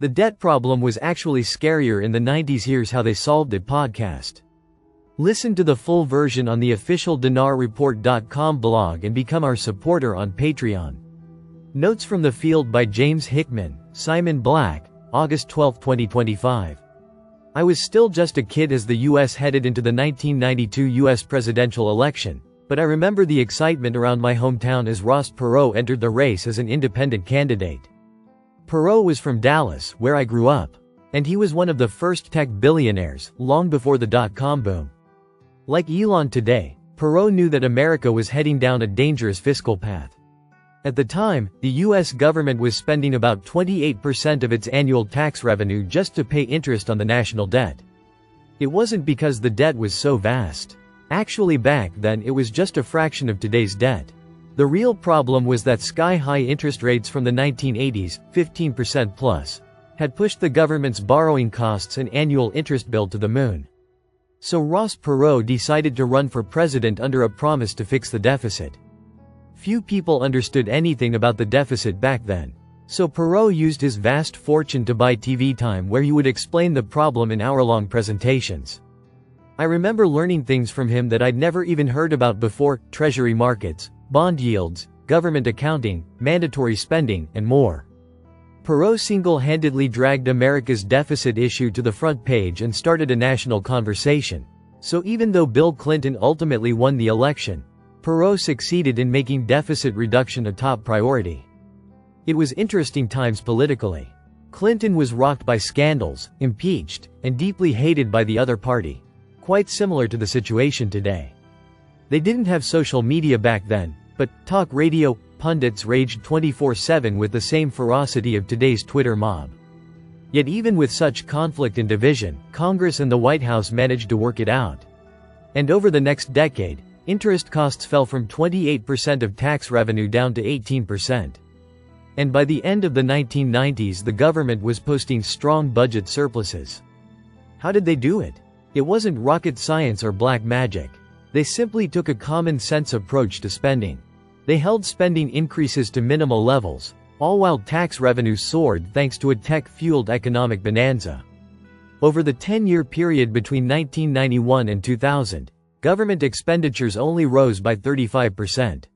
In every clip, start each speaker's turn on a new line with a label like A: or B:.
A: The debt problem was actually scarier in the 90s. Here's how they solved it podcast. Listen to the full version on the official dinarreport.com blog and become our supporter on Patreon. Notes from the field by James Hickman, Simon Black, August 12, 2025. I was still just a kid as the US headed into the 1992 US presidential election, but I remember the excitement around my hometown as Ross Perot entered the race as an independent candidate. Perot was from Dallas, where I grew up, and he was one of the first tech billionaires, long before the dot-com boom. Like Elon today, Perot knew that America was heading down a dangerous fiscal path. At the time, the US government was spending about 28% of its annual tax revenue just to pay interest on the national debt. It wasn't because the debt was so vast. Actually, back then it was just a fraction of today's debt. The real problem was that sky-high interest rates from the 1980s, 15% plus, had pushed the government's borrowing costs and annual interest bill to the moon. So Ross Perot decided to run for president under a promise to fix the deficit. Few people understood anything about the deficit back then, so Perot used his vast fortune to buy TV time where he would explain the problem in hour-long presentations. I remember learning things from him that I'd never even heard about before: treasury markets, bond yields, government accounting, mandatory spending, and more. Perot single-handedly dragged America's deficit issue to the front page and started a national conversation. So even though Bill Clinton ultimately won the election, Perot succeeded in making deficit reduction a top priority. It was interesting times politically. Clinton was rocked by scandals, impeached, and deeply hated by the other party. Quite similar to the situation today. They didn't have social media back then, but talk radio pundits raged 24/7 with the same ferocity of today's Twitter mob. Yet even with such conflict and division, Congress and the White House managed to work it out. And over the next decade, interest costs fell from 28% of tax revenue down to 18%. And by the end of the 1990s, the government was posting strong budget surpluses. How did they do it? It wasn't rocket science or black magic. They simply took a common-sense approach to spending. They held spending increases to minimal levels, all while tax revenue soared thanks to a tech-fueled economic bonanza. Over the 10-year period between 1991 and 2000, government expenditures only rose by 35%.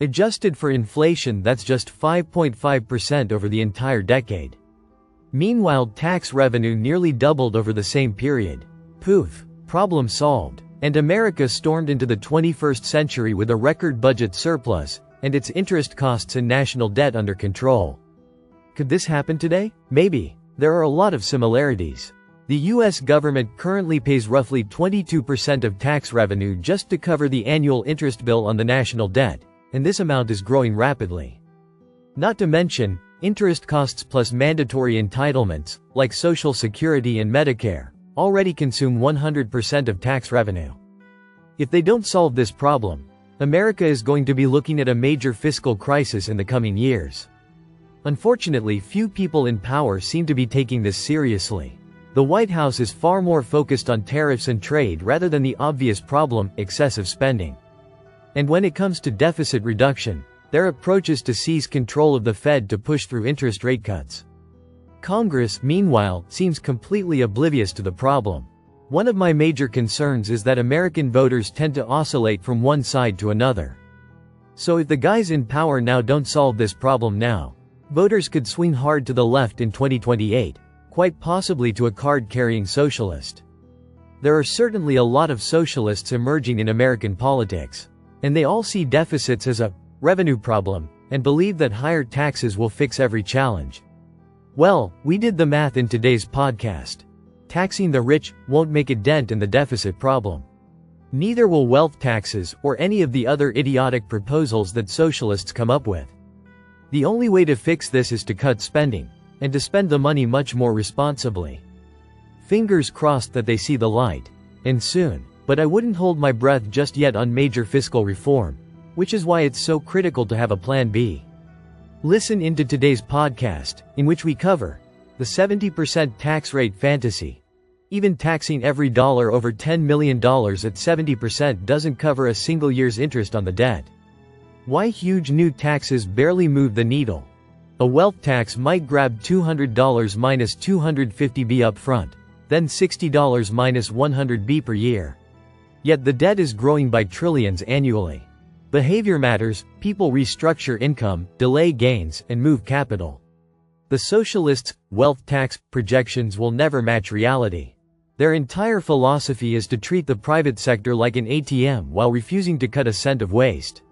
A: Adjusted for inflation, that's just 5.5% over the entire decade. Meanwhile, tax revenue nearly doubled over the same period. Poof! Problem solved. And America stormed into the 21st century with a record budget surplus, and its interest costs and national debt under control. Could this happen today? Maybe. There are a lot of similarities. The US government currently pays roughly 22% of tax revenue just to cover the annual interest bill on the national debt, and this amount is growing rapidly. Not to mention, interest costs plus mandatory entitlements, like Social Security and Medicare, already consume 100% of tax revenue. If they don't solve this problem, America is going to be looking at a major fiscal crisis in the coming years. Unfortunately, few people in power seem to be taking this seriously. The White House is far more focused on tariffs and trade rather than the obvious problem, excessive spending. And when it comes to deficit reduction, their approach is to seize control of the Fed to push through interest rate cuts. Congress, meanwhile, seems completely oblivious to the problem. One of my major concerns is that American voters tend to oscillate from one side to another. So if the guys in power now don't solve this problem now, voters could swing hard to the left in 2028, quite possibly to a card-carrying socialist. There are certainly a lot of socialists emerging in American politics, and they all see deficits as a revenue problem and believe that higher taxes will fix every challenge. Well, we did the math in today's podcast. Taxing the rich won't make a dent in the deficit problem. Neither will wealth taxes or any of the other idiotic proposals that socialists come up with. The only way to fix this is to cut spending, and to spend the money much more responsibly. Fingers crossed that they see the light, and soon, but I wouldn't hold my breath just yet on major fiscal reform, which is why it's so critical to have a plan B. Listen into today's podcast, in which we cover the 70% tax rate fantasy. Even taxing every dollar over $10 million at 70% doesn't cover a single year's interest on the debt. Why huge new taxes barely move the needle. A wealth tax might grab $200 minus 250B up front, then $60 minus 100B per year. Yet the debt is growing by trillions annually. Behavior matters, people restructure income, delay gains, and move capital. The socialists' wealth tax projections will never match reality. Their entire philosophy is to treat the private sector like an ATM while refusing to cut a cent of waste.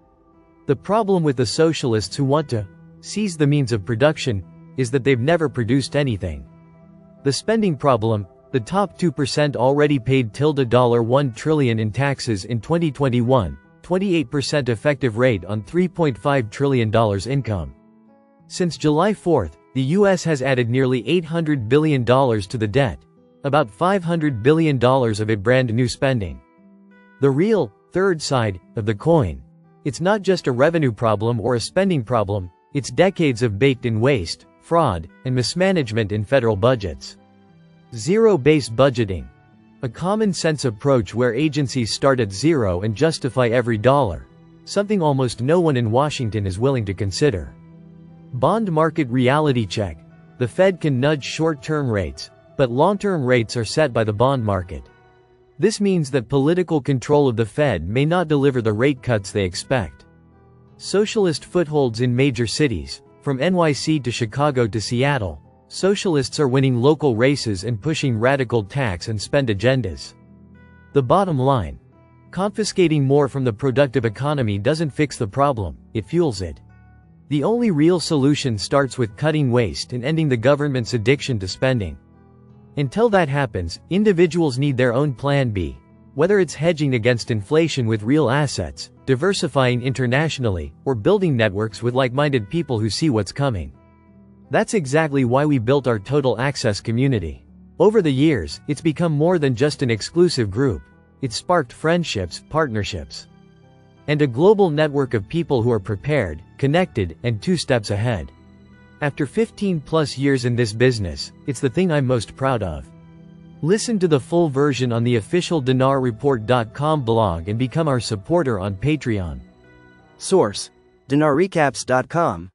A: The problem with the socialists who want to seize the means of production is that they've never produced anything. The spending problem: the top 2% already paid $1 trillion in taxes in 2021, 28% effective rate on $3.5 trillion income. Since July 4, the US has added nearly $800 billion to the debt, about $500 billion of it brand new spending. The real, third side, of the coin: it's not just a revenue problem or a spending problem, it's decades of baked-in waste, fraud, and mismanagement in federal budgets. Zero-based budgeting. A common-sense approach where agencies start at zero and justify every dollar, something almost no one in Washington is willing to consider. Bond market reality check. The Fed can nudge short-term rates, but long-term rates are set by the bond market. This means that political control of the Fed may not deliver the rate cuts they expect. Socialist footholds in major cities. From NYC to Chicago to Seattle, socialists are winning local races and pushing radical tax and spend agendas. The bottom line: confiscating more from the productive economy doesn't fix the problem, it fuels it. The only real solution starts with cutting waste and ending the government's addiction to spending. Until that happens, individuals need their own plan B, whether it's hedging against inflation with real assets, diversifying internationally, or building networks with like-minded people who see what's coming. That's exactly why we built our Total Access community. Over the years, it's become more than just an exclusive group. It's sparked friendships, partnerships, and a global network of people who are prepared, connected, and 2 steps ahead. After 15+ years in this business, it's the thing I'm most proud of. Listen to the full version on the official dinarreport.com blog and become our supporter on Patreon.
B: Source: dinarrecaps.com